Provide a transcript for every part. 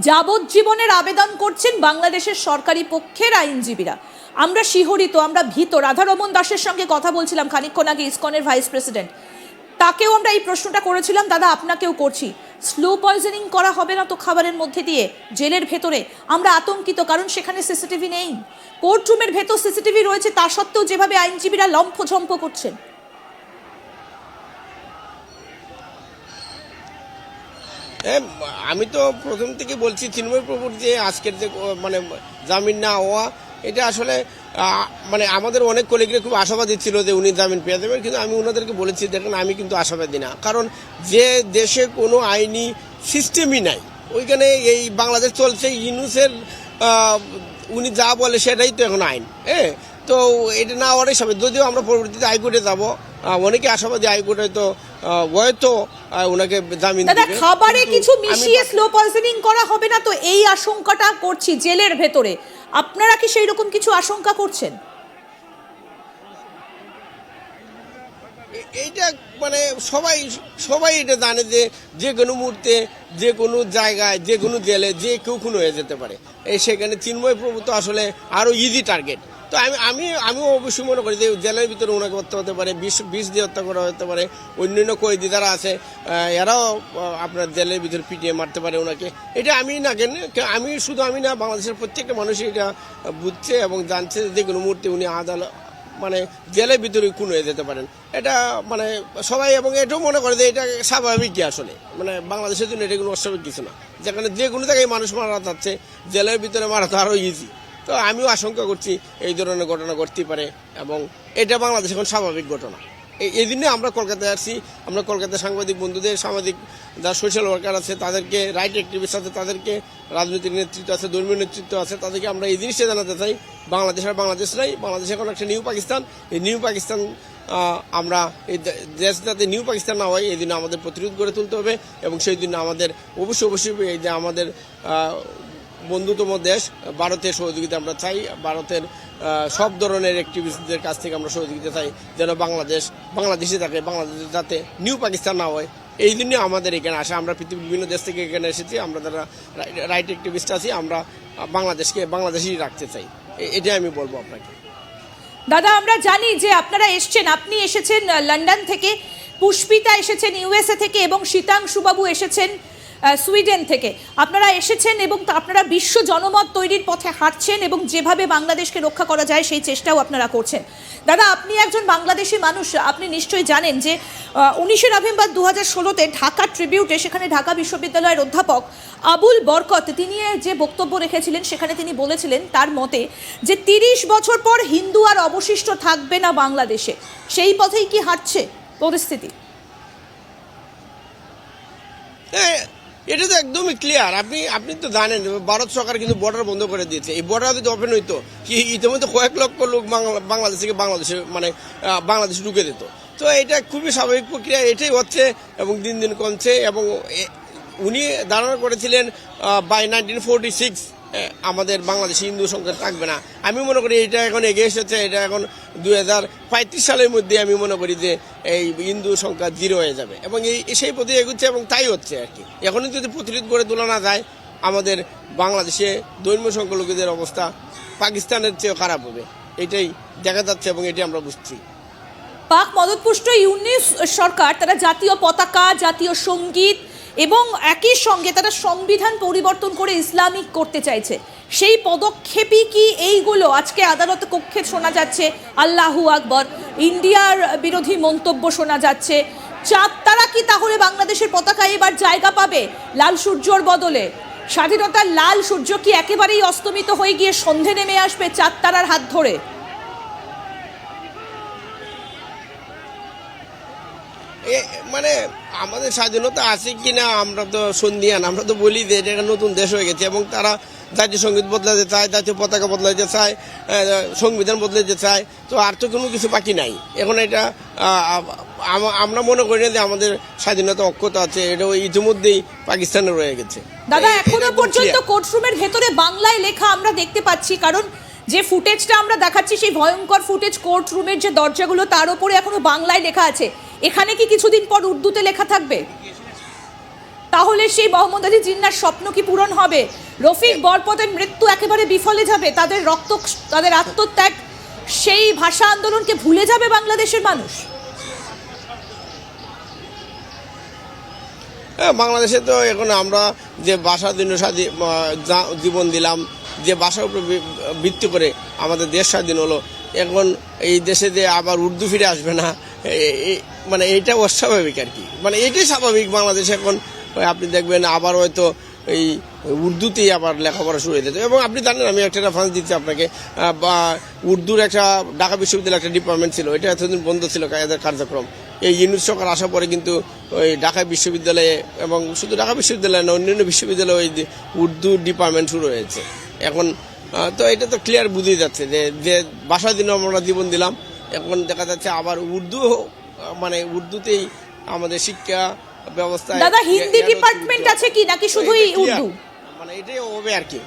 যাবজ্জীবনের আবেদন করছেন বাংলাদেশের সরকারি পক্ষের আইনজীবীরা। আমরা শিহরিত, আমরা ভীত। রাধারমন দাসের সঙ্গে কথা বলছিলাম খানিকক্ষণ আগে, ইসকনের ভাইস প্রেসিডেন্ট, তাকেও আমরা এই প্রশ্নটা করেছিলাম, দাদা আপনাকেও করছি, স্লো পয়জনিং করা হবে না তো খাবারের মধ্যে দিয়ে জেলের ভেতরে? আমরা আতঙ্কিত, কারণ সেখানে সিসিটিভি নেই, কোর্টরুমের ভেতর সিসিটিভি রয়েছে, তা সত্ত্বেও যেভাবে আইনজীবীরা লম্ফঝম্প করছেন। আমি তো প্রথম থেকে বলছি চিন্ময় প্রভুর যে আজকের যে মানে জামিন না হওয়া, এটা আসলে মানে আমাদের অনেক কলিগরা খুব আশাবাদী ছিল যে উনি জামিন পেয়ে যাবেন, কিন্তু আমি ওনাদেরকে বলেছি দেখেন আমি কিন্তু আশাবাদী না, কারণ যে দেশে কোনো আইনি সিস্টেমই নাই ওইখানে এই বাংলাদেশ চলছে ইউনুসের উনি যা বলে সেটাই তো এখন আইন। তো এটা না হওয়ারই সবাই, যদিও আমরা পরবর্তীতে হাইকোর্টে যাব, অনেকে আশাবাদী হাইকোর্টে তো হয়তো ওনাকে জামিন দিবে। খাবারে কিছু মিশিয়ে স্লো পয়জনিং করা হবে না তো, এই আশঙ্কাটা করছি জেলের ভেতরে। আপনারা কি সেই রকম কিছু আশঙ্কা করছেন? এইটা মানে সবাই এটা জানে যে যে কোনো মুহূর্তে যে কোনো জায়গায় যে কোনো জেলে যে কেউ খুন হয়ে যেতে পারে। সেখানে চিন্ময় প্রভু তো আসলে আরো ইজি টার্গেট। তো আমিও অবশ্যই মনে করি যে জেলের ভিতরে ওনাকে হত্যা হতে পারে, বিষ দিয়ে হত্যা করা হতে পারে, অন্যান্য কয়েদি যারা আছে এরাও আপনার জেলের ভিতরে পিটিয়ে মারতে পারে ওনাকে। এটা আমি না কেন, আমি না, বাংলাদেশের প্রত্যেকটা মানুষই এটা বুঝছে এবং জানছে যে কোনো মুহূর্তে উনি মানে জেলের ভিতরে খুন হয়ে যেতে পারেন। এটা মানে সবাই, এবং এটাও মনে করে যে এটা স্বাভাবিক কি আসলে, মানে বাংলাদেশের জন্য এটা কোনো অস্বাভাবিক কিছু না, যেখানে যে কোনো জায়গায় মানুষ মারা যাচ্ছে, জেলের ভিতরে মারা তো আরও ইজি। তো আমিও আশঙ্কা করছি এই ধরনের ঘটনা ঘটতে পারে, এবং এটা বাংলাদেশ এখন স্বাভাবিক ঘটনা। এই জন্যে আমরা কলকাতায় আসছি। আমরা কলকাতার সাংবাদিক বন্ধুদের, সামাজিক যারা সোশ্যাল ওয়ার্কার আছে তাদেরকে, রাইট অ্যাক্টিভিস্ট আছে তাদেরকে, রাজনৈতিক নেতৃত্ব আছে, ধর্মীয় নেতৃত্ব আছে, তাদেরকে আমরা এই জিনিসটা জানাতে চাই, বাংলাদেশ আর বাংলাদেশ নাই, বাংলাদেশ এখন একটা নিউ পাকিস্তান। এই নিউ পাকিস্তান আমরা এই দেশ যাতে নিউ পাকিস্তান না হয় এই জন্য আমাদের প্রতিরোধ গড়ে তুলতে হবে, এবং সেই জন্য আমাদের অবশ্যই এই যে আমাদের বন্ধুতম দেশ ভারতের সহযোগিতা আমরা চাই। ভারতের সব ধরনের অ্যাক্টিভিস্টদের কাছ থেকে আমরা সহযোগিতা চাই, যেন বাংলাদেশে থাকে, বাংলাদেশে যাতে নিউ পাকিস্তান না হয়। এই জন্য আমাদের এখানে আসা, আমরা পৃথিবীর বিভিন্ন দেশ থেকে এখানে এসেছি, আমরা যারা রাইট অ্যাক্টিভিস্ট আছি আমরা বাংলাদেশেই রাখতে চাই। এটাই আমি বলবো আপনাকে। দাদা আমরা জানি যে আপনারা এসছেন, আপনি এসেছেন লন্ডন থেকে, পুষ্পিতা এসেছেন ইউএসএ থেকে, এবং শীতাংশুবাবু এসেছেন সুইডেন থেকে। আপনারা এসেছেন এবং আপনারা বিশ্ব জনমত তৈরির পথে হাঁটছেন, এবং যেভাবে বাংলাদেশকে রক্ষা করা যায় সেই চেষ্টাও আপনারা করছেন। দাদা আপনি একজন বাংলাদেশি মানুষ, আপনি নিশ্চয়ই জানেন যে 19শে নভেম্বর 2016-তে ঢাকা ট্রিবিউটে, সেখানে ঢাকা বিশ্ববিদ্যালয়ের অধ্যাপক আবুল বরকত তিনি যে বক্তব্য রেখেছিলেন, সেখানে তিনি বলেছিলেন তার মতে যে 30 বছর পর হিন্দু আর অবশিষ্ট থাকবে না বাংলাদেশে। সেই পথেই কি হাঁটছে পরিস্থিতি? এটা তো একদমই ক্লিয়ার। আপনি তো জানেন ভারত সরকার কিন্তু বর্ডার বন্ধ করে দিয়েছে। এই বর্ডার যদি ওপেন হইতো, ইতিমধ্যে কয়েক লক্ষ লোক বাংলাদেশ থেকে বাংলাদেশে ঢুকে দিত। তো এটা খুবই স্বাভাবিক প্রক্রিয়া, এটাই হচ্ছে এবং দিন দিন কমছে। এবং উনি ধারণা করেছিলেন বাই 1946 আমাদের বাংলাদেশে হিন্দু সংখ্যা থাকবে না। আমি মনে করি এটা এখন এগিয়ে এসেছে, এটা এখন 2035 সালের মধ্যে আমি মনে করি যে এই হিন্দু সংখ্যা 0 হয়ে যাবে, এবং সেই পথে এগুচ্ছে এবং তাই হচ্ছে আর কি। এখনই যদি প্রতিরোধ করে তোলা না যায়, আমাদের বাংলাদেশে ধর্মীয় সংখ্যালঘুদের অবস্থা পাকিস্তানের চেয়েও খারাপ হবে, এটাই দেখা যাচ্ছে এবং এটি আমরা বুঝছি। পাক মদতপুষ্ট ইউনিস সরকার তারা জাতীয় পতাকা, জাতীয় সঙ্গীত এবং একই সঙ্গে তারা সংবিধান পরিবর্তন করে ইসলামিক করতে চাইছে। সেই পদক্ষেপই কি এইগুলো? আজকে আদালত কক্ষে শোনা যাচ্ছে আল্লাহু আকবর, ইন্ডিয়ার বিরোধী মন্তব্য শোনা যাচ্ছে। চাঁদ তারা কি তাহলে বাংলাদেশের পতাকায় এবার জায়গা পাবে লাল সূর্যর বদলে? স্বাধীনতার লাল সূর্য কি একেবারেই অস্তমিত হয়ে গিয়ে সন্ধে নেমে আসবে চাঁদ তারার হাত ধরে? মানে আমাদের স্বাধীনতা আছে কিনা আমরা তো সন্ধিয়ান, আমরা তো বলি যে এটা নতুন দেশ হয়ে গেছে, এবং তারা জাতীয় সঙ্গীত বদলাতে চায়, জাতীয় পতাকা বদলাতে চায়, সংবিধান বদলাতে চায়। তো আর তো কোনো কিছু বাকি নাই এখন। এটা আমরা মনে করি না যে আমাদের স্বাধীনতা অক্ষত আছে, এটা ইতিমধ্যেই পাকিস্তানে রয়ে গেছে। দাদা এখনো পর্যন্ত কোর্টরুমের ভেতরে বাংলায় লেখা আমরা দেখতে পাচ্ছি, কারণ যে ফুটেজটা আমরা দেখাচ্ছি সেই ভয়ঙ্কর ফুটেজ, কোর্টরুমের যে দরজাগুলো তার উপরে এখনো বাংলায় লেখা আছে। এখানে কি কিছুদিন পর উর্দুতে লেখা থাকবে? তাহলে সেই মোহাম্মদ আলী জিন্নার স্বপ্ন কি পূরণ হবে? রফিক বরপদের মৃত্যু একেবারে বিফলে যাবে? তাদের রক্ত, তাদের আত্মত্যাগ, সেই ভাষা আন্দোলনকে ভুলে যাবে বাংলাদেশের মানুষ? বাংলাদেশে তো এখন আমরা যে ভাষার জন্য জীবন দিলাম, যে ভাষার উপর ভিত্তি করে আমাদের দেশ স্বাধীন হলো, এখন এই দেশে যে আবার উর্দু ফিরে আসবে না, মানে এইটা অস্বাভাবিক আর কি। মানে এটাই স্বাভাবিক বাংলাদেশে এখন। আপনি দেখবেন আবার হয়তো এই উর্দুতেই আবার লেখাপড়া শুরু হয়ে যেত। এবং আপনি জানেন, আমি একটা রেফারেন্স দিচ্ছি আপনাকে, উর্দুর একটা ঢাকা বিশ্ববিদ্যালয়ের একটা ডিপার্টমেন্ট ছিল, এটা এতদিন বন্ধ ছিল এদের কার্যক্রম। এই ইউনুস সরকার আসার পরে কিন্তু ওই ঢাকা বিশ্ববিদ্যালয়ে, এবং শুধু ঢাকা বিশ্ববিদ্যালয় না, অন্যান্য বিশ্ববিদ্যালয়ে ওই উর্দু ডিপার্টমেন্ট শুরু হয়েছে এখন। তো এটা তো ক্লিয়ার বুঝেই যাচ্ছে যে ভাষার জন্য আমরা জীবন দিলাম, এখন দেখা যাচ্ছে আবার উর্দু, মানে উর্দুতেই আমাদের শিক্ষা ব্যবস্থা। দাদা, হিন্দি ডিপার্টমেন্ট আছে কি নাকি শুধুই উর্দু? মানে এটাই হবে আর কি।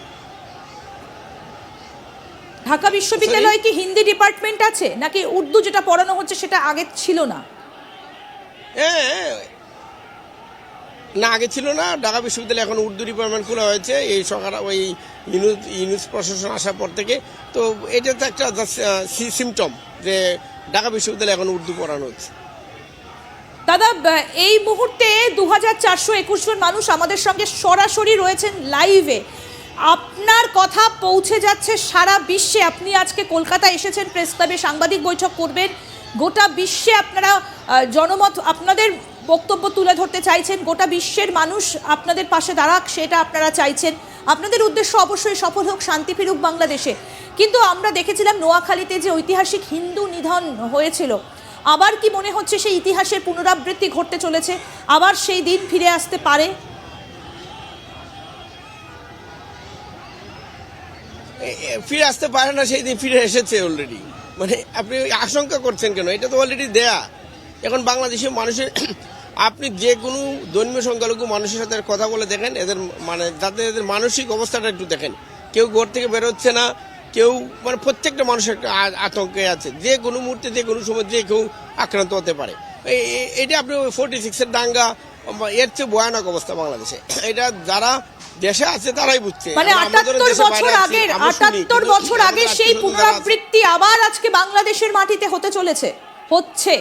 ঢাকা বিশ্ববিদ্যালয়ে কি হিন্দি ডিপার্টমেন্ট আছে নাকি উর্দু যেটা পড়ানো হচ্ছে সেটা আগে ছিল না? না, আগে ছিল না। ঢাকা বিশ্ববিদ্যালয়ে এখন উর্দু ডিপার্টমেন্ট খোলা হয়েছে এই সরকার, ওই ইউনুস প্রশাসন আসার পর থেকে। তো এটা তো একটা সিমটম যে ঢাকা বিশ্ববিদ্যালয়ে এখন উর্দু পড়ানো হচ্ছে। দাদা, এই মুহূর্তে 2421 জন মানুষ আমাদের সঙ্গে সরাসরি রয়েছেন লাইভে। আপনার কথা পৌঁছে যাচ্ছে সারা বিশ্বে। আপনি আজকে কলকাতা এসেছেন, প্রেস ক্লাবে সাংবাদিক বৈঠক করবেন। গোটা বিশ্বে আপনারা জনমত, আপনাদের বক্তব্য তুলে ধরতে চাইছেন। গোটা বিশ্বের মানুষ আপনাদের পাশে দাঁড়াক, সেটা আপনারা চাইছেন। আপনাদের উদ্দেশ্য অবশ্যই সফল হোক, শান্তি ফিরুক বাংলাদেশে। কিন্তু আমরা দেখেছিলাম নোয়াখালীতে যে ঐতিহাসিক হিন্দু নিধন হয়েছিল, আবার কি মনে হচ্ছে সেই ইতিহাসের পুনরাবৃত্তি ঘটতে চলেছে? আবার সেই দিন ফিরে আসতে পারে? ফিরে আসতে পারে না, সেই দিন ফিরে এসেছে অলরেডি। মানে আপনি আশঙ্কা করছেন কেন? এটা তো অলরেডি দেয়া। এখন বাংলাদেশের মানুষের, আপনি যে কোনো ধর্মীয় সংখ্যালঘু মানুষের সাথে কথা বলে দেখেন, এদের মানে যাদের এদের মানসিক অবস্থাটা একটু দেখেন। কেউ ঘর থেকে বেরোচ্ছে না, কেউ, মানে প্রত্যেকটা মানুষ একটা আতঙ্কে আছে। যে কোনো মুহূর্তে, যে কোনো সময় যে কেউ আক্রান্ত হতে পারে। এটা আপনি 46-এর দাঙ্গা, এর চেয়ে ভয়ানক অবস্থা বাংলাদেশে। এটা যারা দেশে আছে তারাই বুঝছে। মানে 78 বছর আগে সেই পুনরাবৃত্তি আবার আজকে বাংলাদেশের মাটিতে হতে চলেছে, হচ্ছে।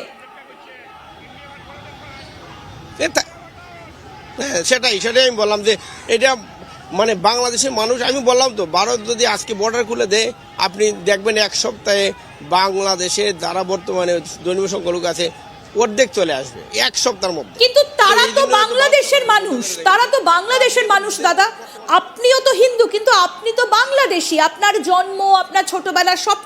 সেটাই আমি বললাম যে এটা মানে বাংলাদেশের মানুষ, আমি বললাম তো, ভারত যদি আজকে বর্ডার খুলে দেয়, আপনি দেখবেন এক সপ্তাহে বাংলাদেশে যারা বর্তমানে ধর্মীয় সংখ্যালঘু আছে অর্ধেক চলে আসবে এক সপ্তাহের মধ্যে। কিন্তু তারা তো বাংলাদেশের মানুষ, তারা তো বাংলাদেশের মানুষ। দাদা, আপনিও তো হিন্দু, কিন্তু আপনি তো বাংলাদেশি। আপনার জন্ম, আপনার ছোটবেলা সবটা